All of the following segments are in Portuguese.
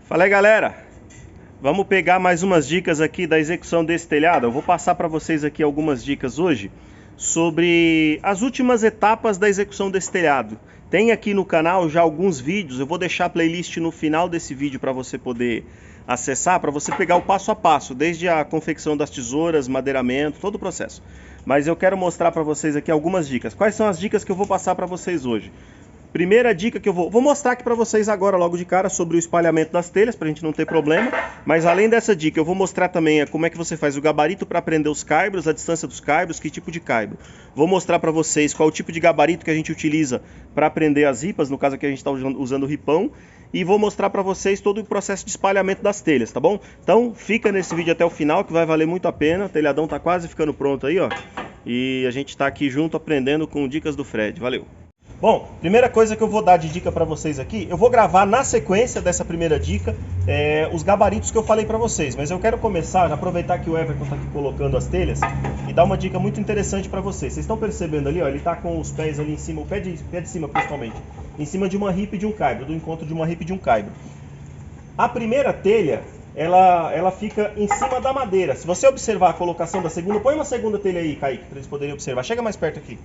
Fala aí, galera, vamos pegar mais umas dicas aqui da execução desse telhado. Eu vou passar para vocês aqui algumas dicas hoje sobre as últimas etapas da execução desse telhado. Tem aqui no canal já alguns vídeos, eu vou deixar a playlist no final desse vídeo para você poder acessar, para você pegar o passo a passo, desde a confecção das tesouras, madeiramento, todo o processo. Mas eu quero mostrar para vocês aqui algumas dicas. Quais são as dicas que eu vou passar para vocês hoje? Primeira dica que eu vou mostrar aqui para vocês agora, logo de cara, sobre o espalhamento das telhas, para a gente não ter problema. Mas além dessa dica, eu vou mostrar também como é que você faz o gabarito para prender os caibros, a distância dos caibros, que tipo de caibro. Vou mostrar para vocês qual o tipo de gabarito que a gente utiliza para prender as ripas, no caso aqui a gente está usando o ripão. E vou mostrar para vocês todo o processo de espalhamento das telhas, tá bom? Então fica nesse vídeo até o final, que vai valer muito a pena. O telhadão tá quase ficando pronto aí, ó. E a gente está aqui junto aprendendo com dicas do Fred. Valeu! Bom, primeira coisa que eu vou dar de dica para vocês aqui, eu vou gravar na sequência dessa primeira dica os gabaritos que eu falei para vocês, mas eu quero começar, aproveitar que o Everton está aqui colocando as telhas e dar uma dica muito interessante para vocês. Vocês estão percebendo ali, ó, ele está com os pés ali em cima, o pé de cima principalmente, em cima de uma ripa e de um caibro, do encontro de uma ripa e de um caibro. A primeira telha, ela fica em cima da madeira. Se você observar a colocação da segunda, põe uma segunda telha aí, Kaique, para eles poderem observar. Chega mais perto aqui.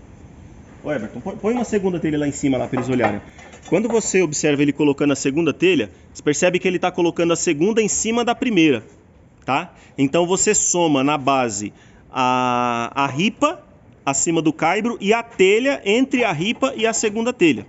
Ô Everton, põe uma segunda telha lá em cima lá para eles olharem. Quando você observa ele colocando a segunda telha, você percebe que ele está colocando a segunda em cima da primeira, tá? Então você soma na base a ripa acima do caibro e a telha entre a ripa e a segunda telha.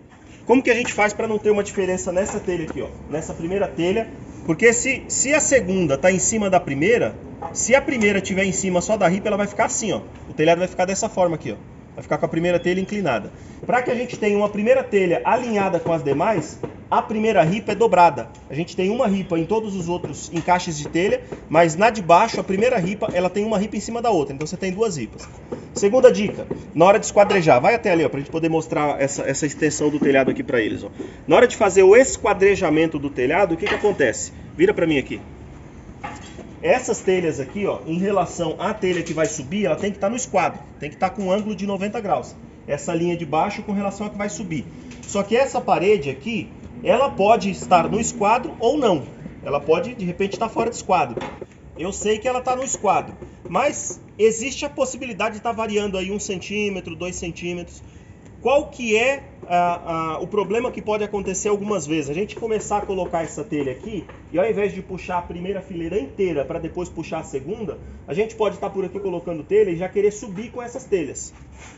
Como que a gente faz para não ter uma diferença nessa telha aqui, ó? Nessa primeira telha, porque se a segunda está em cima da primeira, se a primeira estiver em cima só da ripa, ela vai ficar assim, ó. O telhado vai ficar dessa forma aqui, ó. Vai ficar com a primeira telha inclinada. Para que a gente tenha uma primeira telha alinhada com as demais, a primeira ripa é dobrada. A gente tem uma ripa em todos os outros encaixes de telha, mas na de baixo, a primeira ripa, ela tem uma ripa em cima da outra. Então você tem duas ripas. Segunda dica, na hora de esquadrejar, vai até ali, ó, pra gente poder mostrar essa extensão do telhado aqui para eles, ó. Na hora de fazer o esquadrejamento do telhado, o que acontece? Vira para mim aqui. Essas telhas aqui, ó, em relação à telha que vai subir, ela tem que estar no esquadro. Tem que estar com um ângulo de 90 graus. Essa linha de baixo com relação à que vai subir. Só que essa parede aqui, ela pode estar no esquadro ou não. Ela pode, de repente, estar fora de esquadro. Eu sei que ela está no esquadro. Mas existe a possibilidade de estar variando aí 1 centímetro, 2 centímetros. Qual que é o problema que pode acontecer algumas vezes? A gente começar a colocar essa telha aqui e ao invés de puxar a primeira fileira inteira para depois puxar a segunda, a gente pode estar por aqui colocando telha e já querer subir com essas telhas.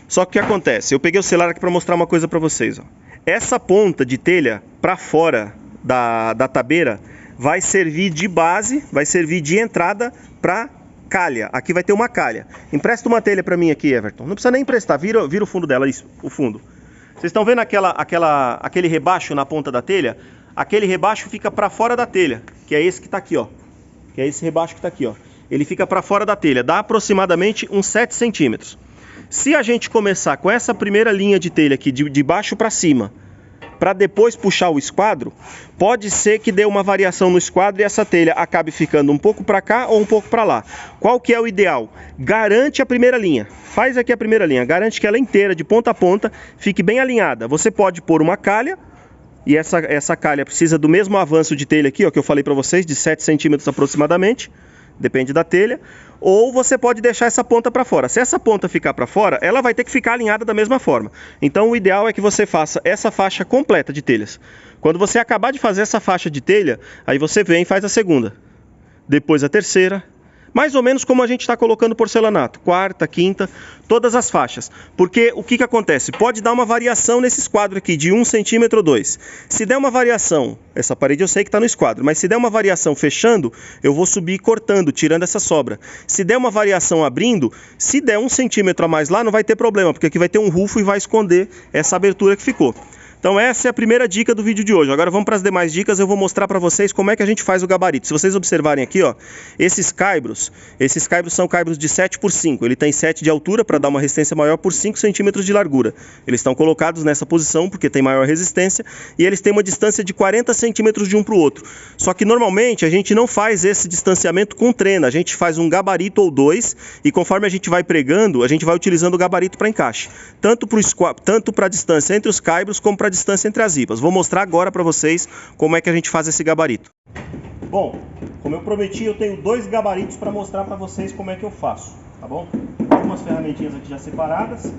Só que o que acontece? Eu peguei o celular aqui para mostrar uma coisa para vocês, ó. Essa ponta de telha para fora da tabeira vai servir de base, vai servir de entrada para calha. Aqui vai ter uma calha. Empresta uma telha para mim aqui, Everton. Não precisa nem emprestar, vira o fundo dela, isso, o fundo. Vocês estão vendo aquele rebaixo na ponta da telha? Aquele rebaixo fica para fora da telha, que é esse que está aqui, ó. Que é esse rebaixo que está aqui, ó. Ele fica para fora da telha, dá aproximadamente uns 7 centímetros. Se a gente começar com essa primeira linha de telha aqui, de baixo para cima, para depois puxar o esquadro, pode ser que dê uma variação no esquadro e essa telha acabe ficando um pouco para cá ou um pouco para lá. Qual que é o ideal? Garante a primeira linha. Faz aqui a primeira linha, garante que ela inteira, de ponta a ponta, fique bem alinhada. Você pode pôr uma calha, e essa calha precisa do mesmo avanço de telha aqui, ó, que eu falei para vocês, de 7 centímetros aproximadamente, depende da telha. Ou você pode deixar essa ponta para fora. Se essa ponta ficar para fora, ela vai ter que ficar alinhada da mesma forma. Então o ideal é que você faça essa faixa completa de telhas. Quando você acabar de fazer essa faixa de telha, aí você vem e faz a segunda. Depois a terceira. Mais ou menos como a gente está colocando porcelanato. Quarta, quinta, todas as faixas. Porque o que acontece? Pode dar uma variação nesse esquadro aqui, de 1 centímetro ou 2. Se der uma variação, essa parede eu sei que está no esquadro, mas se der uma variação fechando, eu vou subir cortando, tirando essa sobra. Se der uma variação abrindo, se der 1 centímetro a mais lá, não vai ter problema, porque aqui vai ter um rufo e vai esconder essa abertura que ficou. Então essa é a primeira dica do vídeo de hoje. Agora vamos para as demais dicas, eu vou mostrar para vocês como é que a gente faz o gabarito. Se vocês observarem aqui, ó, esses caibros são caibros de 7 por 5. Ele tem 7 de altura para dar uma resistência maior por 5 centímetros de largura. Eles estão colocados nessa posição porque tem maior resistência e eles têm uma distância de 40 centímetros de um para o outro. Só que normalmente a gente não faz esse distanciamento com trena, a gente faz um gabarito ou dois e conforme a gente vai pregando, a gente vai utilizando o gabarito para encaixe. Tanto para a distância entre os caibros como para distância entre as ripas. Vou mostrar agora para vocês como é que a gente faz esse gabarito. Bom, como eu prometi, eu tenho 2 gabaritos para mostrar para vocês como é que eu faço, tá bom? Algumas ferramentinhas aqui já separadas.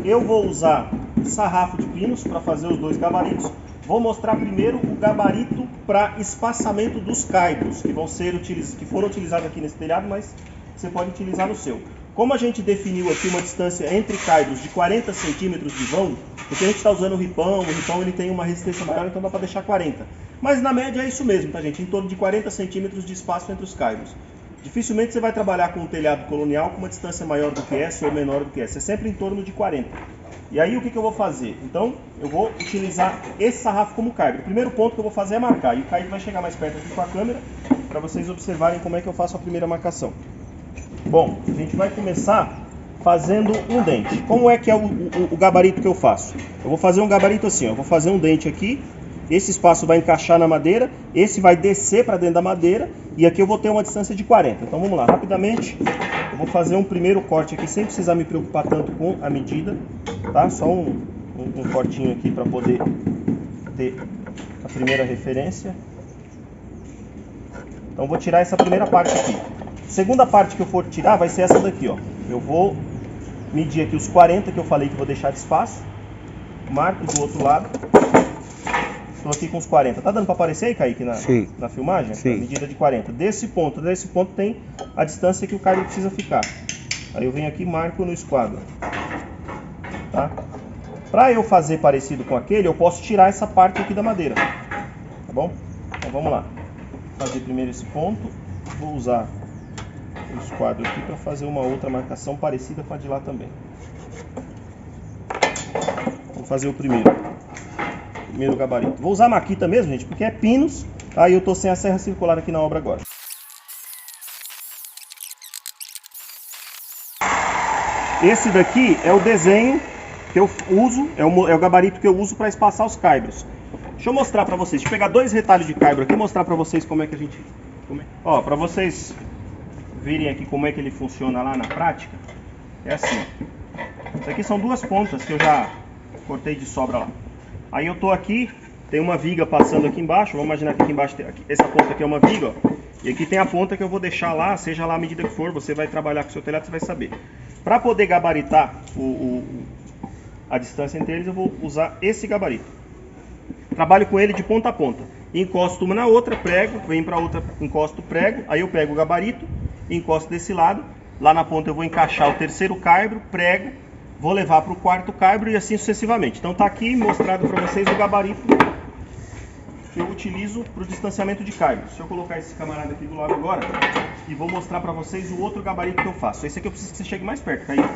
Eu vou usar sarrafo de pinos para fazer os 2 gabaritos. Vou mostrar primeiro o gabarito para espaçamento dos caibros, que foram utilizados aqui nesse telhado, mas você pode utilizar no seu. Como a gente definiu aqui uma distância entre caibros de 40 centímetros de vão, porque a gente está usando o ripão ele tem uma resistência maior, então dá para deixar 40. Mas na média é isso mesmo, tá gente? Em torno de 40 centímetros de espaço entre os caibros. Dificilmente você vai trabalhar com um telhado colonial com uma distância maior do que essa ou menor do que essa. É sempre em torno de 40. E aí o que eu vou fazer? Então eu vou utilizar esse sarrafo como caibro. O primeiro ponto que eu vou fazer é marcar. E o caibro vai chegar mais perto aqui com a câmera para vocês observarem como é que eu faço a primeira marcação. Bom, a gente vai começar fazendo um dente. Como é que é o gabarito que eu faço? Eu vou fazer um gabarito assim, ó. Eu vou fazer um dente aqui. Esse espaço vai encaixar na madeira, esse vai descer para dentro da madeira e aqui eu vou ter uma distância de 40. Então vamos lá, rapidamente, eu vou fazer um primeiro corte aqui sem precisar me preocupar tanto com a medida, tá? Só um cortinho aqui para poder ter a primeira referência. Então vou tirar essa primeira parte aqui. A segunda parte que eu for tirar vai ser essa daqui, ó. Eu vou medir aqui os 40 que eu falei que vou deixar de espaço, marco do outro lado. Estou aqui com os 40. Tá dando para aparecer aí, Kaique, na filmagem? Sim. Medida de 40. Desse ponto tem a distância que o caibro precisa ficar. Aí eu venho aqui e marco no esquadro. Tá? Para eu fazer parecido com aquele, eu posso tirar essa parte aqui da madeira. Tá bom? Então vamos lá. Vou fazer primeiro esse ponto. Vou usar o esquadro aqui para fazer uma outra marcação parecida com a de lá também. Vou fazer o primeiro gabarito. Vou usar maquita mesmo, gente, porque é pinos. Aí eu tô sem a serra circular aqui na obra agora. Esse daqui é o desenho que eu uso, é o gabarito que eu uso para espaçar os caibros. Deixa eu mostrar para vocês. Deixa eu pegar 2 retalhos de caibro aqui e mostrar para vocês como é que a gente... Ó, para vocês verem aqui como é que ele funciona lá na prática, é assim. Isso aqui são 2 pontas que eu já cortei de sobra lá. Aí eu tô aqui, tem uma viga passando aqui embaixo, vamos imaginar que aqui embaixo, essa ponta aqui é uma viga, ó. E aqui tem a ponta que eu vou deixar lá, seja lá a medida que for, você vai trabalhar com o seu telhado, você vai saber. Para poder gabaritar a distância entre eles, eu vou usar esse gabarito. Trabalho com ele de ponta a ponta. Encosto uma na outra, prego, venho para outra, encosto, prego, aí eu pego o gabarito, encosto desse lado, lá na ponta eu vou encaixar o terceiro caibro, prego, vou levar para o 4º caibro e assim sucessivamente. Então está aqui mostrado para vocês o gabarito que eu utilizo para o distanciamento de caibros. Deixa eu colocar esse camarada aqui do lado agora e vou mostrar para vocês o outro gabarito que eu faço. Esse aqui eu preciso que você chegue mais perto, Kaique.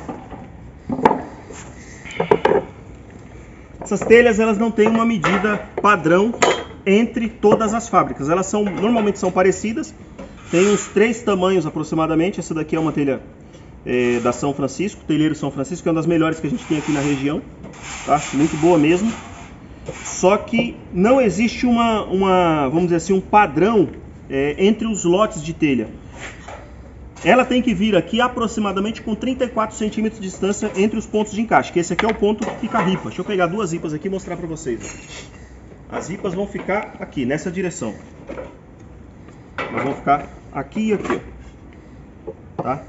Essas telhas elas não têm uma medida padrão entre todas as fábricas. Elas normalmente são parecidas. Tem uns 3 tamanhos aproximadamente. Essa daqui é uma telha da São Francisco, telheiro São Francisco, que é uma das melhores que a gente tem aqui na região, tá? Muito boa mesmo. Só que não existe vamos dizer assim, um padrão entre os lotes de telha. Ela tem que vir aqui aproximadamente com 34 centímetros de distância entre os pontos de encaixe, que esse aqui é o ponto que fica a ripa. Deixa eu pegar 2 ripas aqui e mostrar para vocês. As ripas vão ficar aqui, nessa direção. Elas vão ficar aqui e aqui, ó. Tá?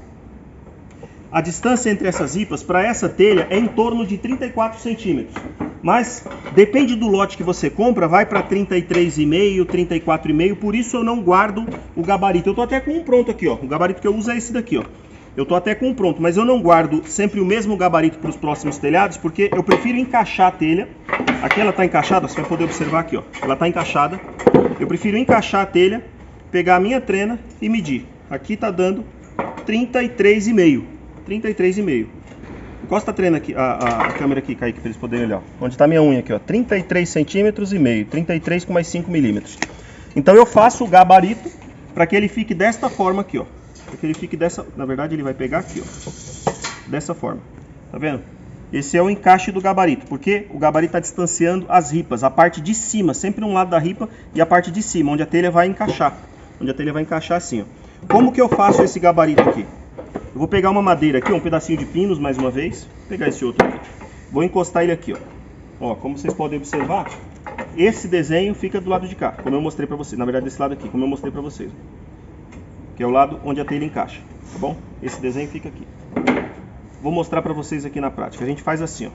A distância entre essas ripas para essa telha é em torno de 34 centímetros. Mas depende do lote que você compra, vai para 33,5, 34,5, por isso eu não guardo o gabarito. Eu tô até com um pronto aqui, ó. O gabarito que eu uso é esse daqui, ó. Eu tô até com um pronto, mas eu não guardo sempre o mesmo gabarito para os próximos telhados, porque eu prefiro encaixar a telha. Aqui ela tá encaixada, você vai poder observar aqui, ó. Ela tá encaixada. Eu prefiro encaixar a telha, pegar a minha trena e medir. Aqui tá dando 33,5. 33,5. Encosta a trena aqui, a câmera aqui, Kaique, para eles poderem olhar. Onde está minha unha aqui, ó. 33 centímetros e meio. 33 com mais 5 milímetros. Então eu faço o gabarito para que ele fique desta forma aqui, ó. Para que ele fique dessa... Na verdade ele vai pegar aqui, ó. Dessa forma. Tá vendo? Esse é o encaixe do gabarito. Porque o gabarito está distanciando as ripas. A parte de cima, sempre um lado da ripa. E a parte de cima, onde a telha vai encaixar. Onde a telha vai encaixar assim, ó. Como que eu faço esse gabarito aqui? Eu vou pegar uma madeira aqui, um pedacinho de pinos, mais uma vez. Vou pegar esse outro aqui. Vou encostar ele aqui, ó. Ó, como vocês podem observar, esse desenho fica do lado de cá, como eu mostrei pra vocês. Na verdade, desse lado aqui, como eu mostrei pra vocês. Que é o lado onde a telha encaixa, tá bom? Esse desenho fica aqui. Vou mostrar pra vocês aqui na prática. A gente faz assim, ó.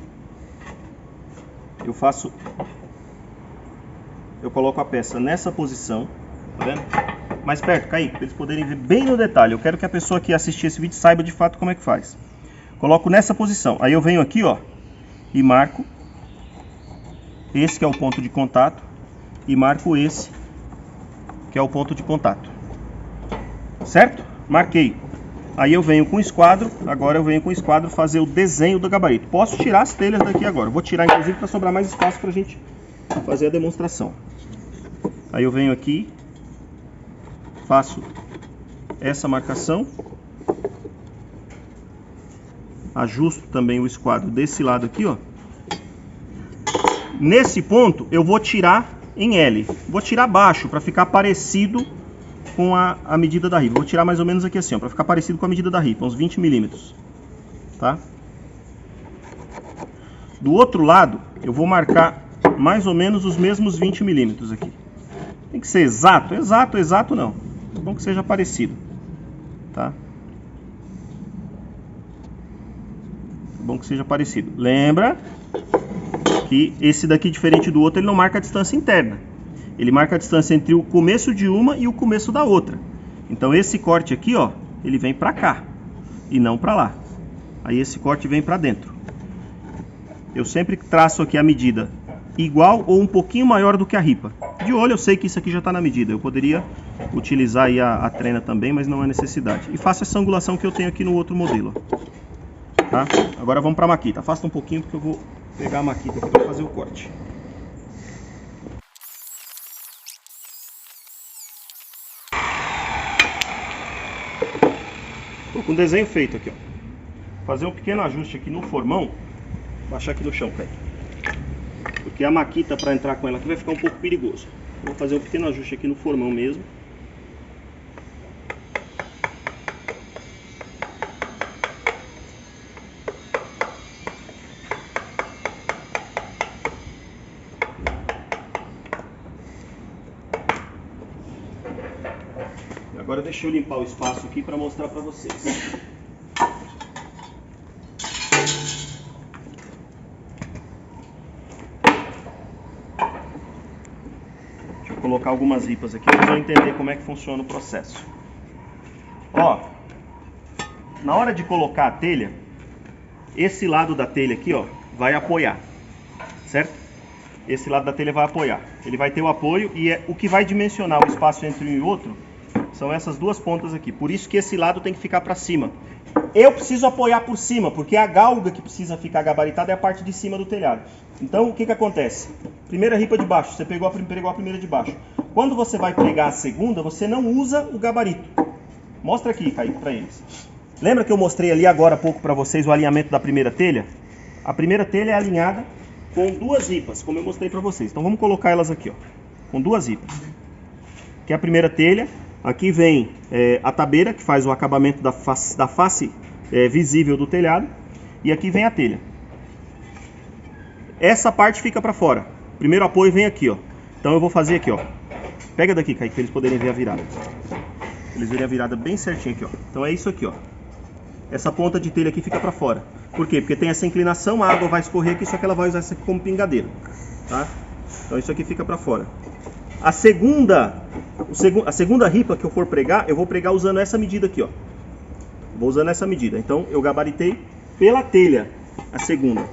Eu coloco a peça nessa posição, tá vendo? Mais perto, Kaique, para eles poderem ver bem no detalhe. Eu quero que a pessoa que assistir esse vídeo saiba de fato como é que faz. Coloco nessa posição. Aí eu venho aqui, ó, e marco esse que é o ponto de contato e marco esse que é o ponto de contato. Certo? Marquei. Aí eu venho com o esquadro, agora eu venho com o esquadro fazer o desenho do gabarito. Posso tirar as telhas daqui agora. Vou tirar inclusive para sobrar mais espaço para a gente fazer a demonstração. Aí eu venho aqui, faço essa marcação, ajusto também o esquadro desse lado aqui, ó. Nesse ponto eu vou tirar em L, vou tirar baixo para ficar parecido com a medida da ripa. Vou tirar mais ou menos aqui assim, para ficar parecido com a medida da ripa, uns 20 milímetros, tá? Do outro lado eu vou marcar mais ou menos os mesmos 20 milímetros aqui. Tem que ser exato, exato não. É bom que seja parecido, tá? É bom que seja parecido. Lembra que esse daqui, diferente do outro, ele não marca a distância interna. Ele marca a distância entre o começo de uma e o começo da outra. Então esse corte aqui, ó, ele vem pra cá e não pra lá. Aí esse corte vem pra dentro. Eu sempre traço aqui a medida igual ou um pouquinho maior do que a ripa. De olho eu sei que isso aqui já está na medida. Eu poderia utilizar aí a trena também, mas não há necessidade. E faço essa angulação que eu tenho aqui no outro modelo. Tá? Agora vamos para a maquita. Afasta um pouquinho porque eu vou pegar a maquita aqui para fazer o corte. Estou com o desenho feito aqui, ó. Fazer um pequeno ajuste aqui no formão. Baixar aqui no chão, Kaique. Porque a maquita, para entrar com ela aqui, vai ficar um pouco perigoso. Vou fazer um pequeno ajuste aqui no formão mesmo. Agora deixa eu limpar o espaço aqui para mostrar para vocês. Colocar algumas ripas aqui para vocês entender como é que funciona o processo. Ó, na hora de colocar a telha, esse lado da telha aqui, ó, vai apoiar, certo? Esse lado da telha vai apoiar. Ele vai ter o apoio e o que vai dimensionar o espaço entre um e outro são essas duas pontas aqui. Por isso que esse lado tem que ficar para cima. Eu preciso apoiar por cima, porque a galga que precisa ficar gabaritada é a parte de cima do telhado. Então, o que acontece? Primeira ripa de baixo, você pegou a primeira de baixo. Quando você vai pregar a segunda, você não usa o gabarito. Mostra aqui, Kaique, para eles. Lembra que eu mostrei ali agora há pouco para vocês o alinhamento da primeira telha? A primeira telha é alinhada com duas ripas, como eu mostrei para vocês. Então, vamos colocar elas aqui, ó, com duas ripas. Que é a primeira telha. Aqui vem a tabeira, que faz o acabamento da face visível do telhado. E aqui vem a telha. Essa parte fica para fora. O primeiro apoio vem aqui, ó. Então eu vou fazer aqui, ó. Pega daqui, Kaique, para eles poderem ver a virada. Eles verem a virada bem certinho aqui, ó. Então é isso aqui, ó. Essa ponta de telha aqui fica para fora. Por quê? Porque tem essa inclinação, a água vai escorrer aqui, só que ela vai usar isso aqui como pingadeiro, tá? Então isso aqui fica para fora. A segunda ripa que eu for pregar, eu vou pregar usando essa medida aqui, ó. Vou usando essa medida. Então eu gabaritei pela telha a segunda.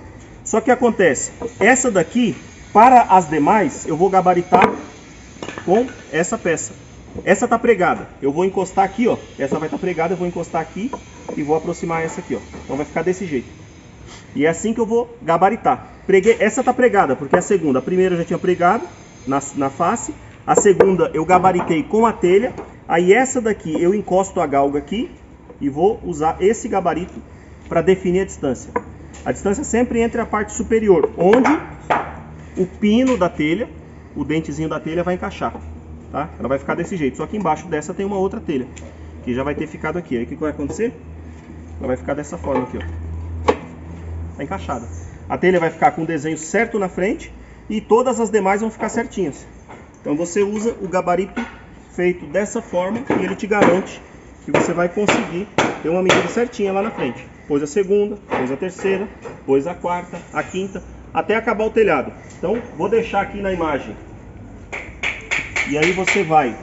Só que acontece, essa daqui, para as demais, eu vou gabaritar com essa peça. Essa tá pregada. Eu vou encostar aqui, ó. Essa vai estar pregada, eu vou encostar aqui e vou aproximar essa aqui, ó. Então vai ficar desse jeito. E é assim que eu vou gabaritar. Preguei, essa tá pregada, porque é a segunda. A primeira eu já tinha pregado na face. A segunda eu gabaritei com a telha. Aí essa daqui eu encosto a galga aqui e vou usar esse gabarito para definir a distância. A distância sempre entre a parte superior, onde o pino da telha, o dentezinho da telha vai encaixar, tá? Ela vai ficar desse jeito, só que embaixo dessa tem uma outra telha, que já vai ter ficado aqui. Aí o que vai acontecer? Ela vai ficar dessa forma aqui, ó. Tá encaixada. A telha vai ficar com o desenho certo na frente e todas as demais vão ficar certinhas. Então você usa o gabarito feito dessa forma e ele te garante que você vai conseguir ter uma medida certinha lá na frente. Pôs a segunda, pôs a terceira, pôs a quarta, a quinta, até acabar o telhado. Então vou deixar aqui na imagem. E aí você vai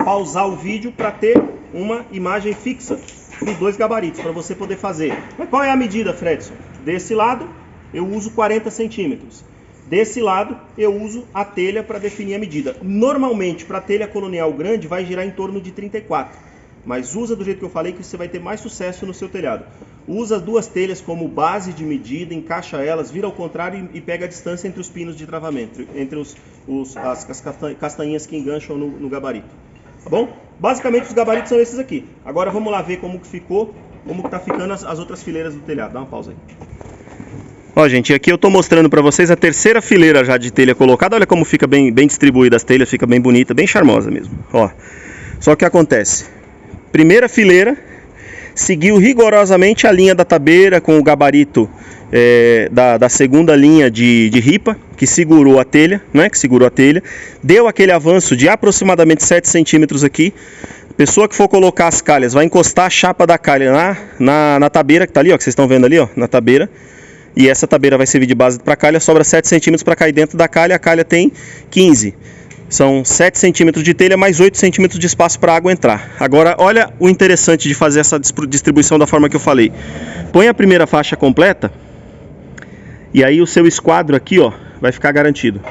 pausar o vídeo para ter uma imagem fixa dos dois gabaritos, para você poder fazer. Mas qual é a medida, Fredson? Desse lado eu uso 40 centímetros. Desse lado eu uso a telha para definir a medida. Normalmente para telha colonial grande vai girar em torno de 34. Mas usa do jeito que eu falei que você vai ter mais sucesso no seu telhado. Usa as duas telhas como base de medida, encaixa elas, vira ao contrário e pega a distância entre os pinos de travamento, entre as castanhinhas que engancham no gabarito. Tá bom? Basicamente os gabaritos são esses aqui. Agora vamos lá ver como que ficou, como que tá ficando as outras fileiras do telhado. Dá uma pausa aí. Ó, gente, aqui eu tô mostrando para vocês a terceira fileira já de telha colocada. Olha como fica bem distribuída as telhas, fica bem bonita, bem charmosa mesmo. Ó, só que acontece, primeira fileira seguiu rigorosamente a linha da tabeira com o gabarito da segunda linha de ripa, que segurou a telha, né? Que segurou a telha, deu aquele avanço de aproximadamente 7 centímetros aqui. A pessoa que for colocar as calhas vai encostar a chapa da calha na tabeira que tá ali, ó, que vocês estão vendo ali, ó, na tabeira. E essa tabeira vai servir de base para a calha, sobra 7 centímetros para cair dentro da calha, a calha tem 15. São 7 centímetros de telha mais 8 centímetros de espaço para a água entrar. Agora, olha o interessante de fazer essa distribuição da forma que eu falei. Põe a primeira faixa completa e aí o seu esquadro aqui, ó, vai ficar garantido.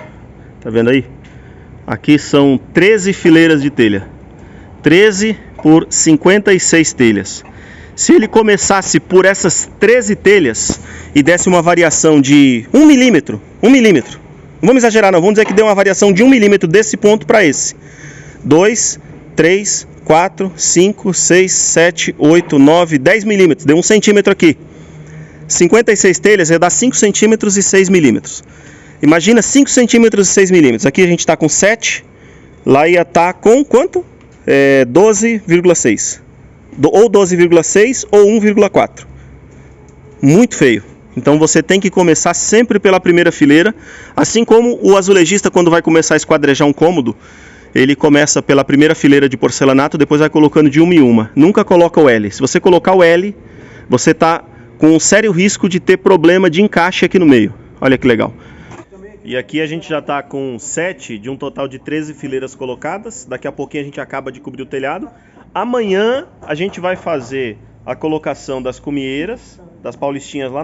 Tá vendo aí? Aqui são 13 fileiras de telha. 13 por 56 telhas. Se ele começasse por essas 13 telhas e desse uma variação de 1 milímetro, não vamos exagerar não, vamos dizer que deu uma variação de 1 milímetro desse ponto para esse. 2, 3, 4, 5, 6, 7, 8, 9, 10 milímetros, deu 1 centímetro aqui. 56 telhas ia dar 5 centímetros e 6 milímetros. Imagina 5 centímetros e 6 milímetros, aqui a gente está com 7, lá ia estar com quanto? 12,6. Ou 12,6 ou 1,4. Muito feio. Então você tem que começar sempre pela primeira fileira. Assim como o azulejista, quando vai começar a esquadrejar um cômodo, ele começa pela primeira fileira de porcelanato, depois vai colocando de uma em uma. Nunca coloca o L. Se você colocar o L, você está com um sério risco de ter problema de encaixe aqui no meio. Olha que legal. E aqui a gente já está com 7 de um total de 13 fileiras colocadas. Daqui a pouquinho a gente acaba de cobrir o telhado. Amanhã a gente vai fazer a colocação das cumieiras, das paulistinhas lá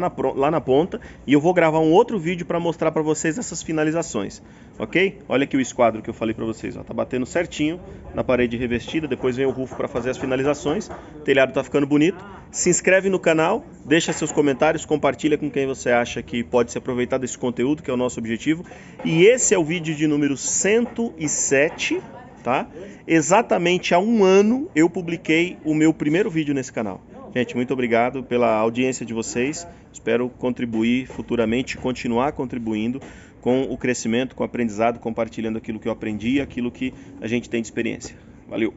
na ponta, e eu vou gravar um outro vídeo para mostrar para vocês essas finalizações, ok? Olha aqui o esquadro que eu falei para vocês, ó, tá batendo certinho na parede revestida, depois vem o rufo para fazer as finalizações, o telhado tá ficando bonito. Se inscreve no canal, deixa seus comentários, compartilha com quem você acha que pode se aproveitar desse conteúdo, que é o nosso objetivo. E esse é o vídeo de número 107, tá? Exatamente há um ano eu publiquei o meu primeiro vídeo nesse canal. Gente, muito obrigado pela audiência de vocês. Espero contribuir futuramente, continuar contribuindo com o crescimento, com o aprendizado, compartilhando aquilo que eu aprendi e aquilo que a gente tem de experiência. Valeu!